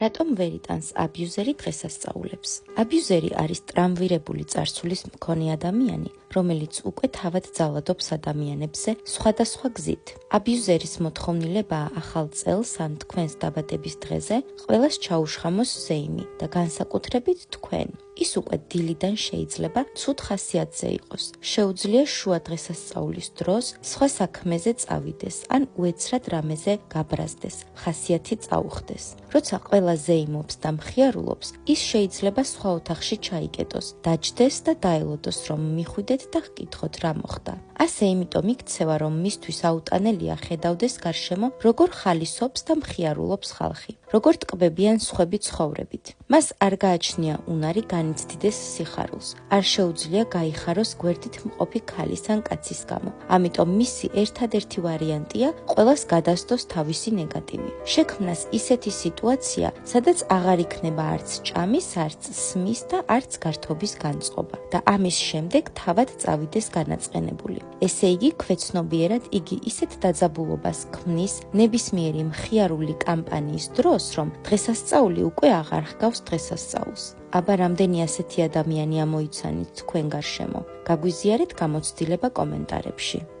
რატომ ვერ იტანს აბიუზერი დღესასწაულებს? აბიუზერი არის ტრამვირებული წარსულის მქონე ადამიანი, რომელიც უკვე თავად ძალადობს ადამიანებზე სხვადასხვა გზით. აბიუზერის მოთხოვნილებაა ახალ წელს ან თქვენს დაბადების დღეზე ყველას ჩაუშხამოს ზეიმი და განსაკუთრებით თქვენ. ის უკვე დილიდან შეიძლება ცუდ ხასიათზე იყოს. შეუძლია შუა დღესასწაულის დროს სხვა საქმეზე წავიდეს ან უეცრად რამეზე გაბრაზდეს, ხასიათი წაუხდეს. როცა ყველა ზეიმობს და მხიარულობს, ის შეიძლება სხვა ოთახში ჩაიკეტოს, დაჯდეს და დაელოდოს, რომ მიხვიდეთ და ჰკითხოთ რა მოხდა. ასე იმიტომ იქცევა, რომ მისთვის აუტანელია ხედავდეს გარშემო, როგორ ხალისობს და მხიარულობს ხალხი, როგორ ტკბებიან სხვები ცხოვრებით. მას არ გააჩნია უნარი განიცდიდეს სიხარულს, არ შეუძლია გაიხაროს გვერდით მყოფი ქალის ან კაცის გამო. ამიტომ მისი ერთადერთი ვარიანტია ყველას გადასდოს თავისი ნეგატივი. შექმნას ისეთი სიტუაცია, სადაც აღარ იქნება არც ჭამის, არც სმის და არც გართობის განწყობა და ამის შემდეგ თავად წავიდეს განაწყენებული. ესე იგი, ქვეცნობიერად იგი ისეთ დაძაბულობას ქმნის ნებისმიერი მხიარული კამპანიის დროს, რომ დღესასწაული უკვე აღარ ჰგავს დღესასწაულს. აბა რამდენი ასეთი ადამიანი ამოიცანით თქვენ გარშემო? გაგვიზიარეთ გამოცდილება კომენტარებში.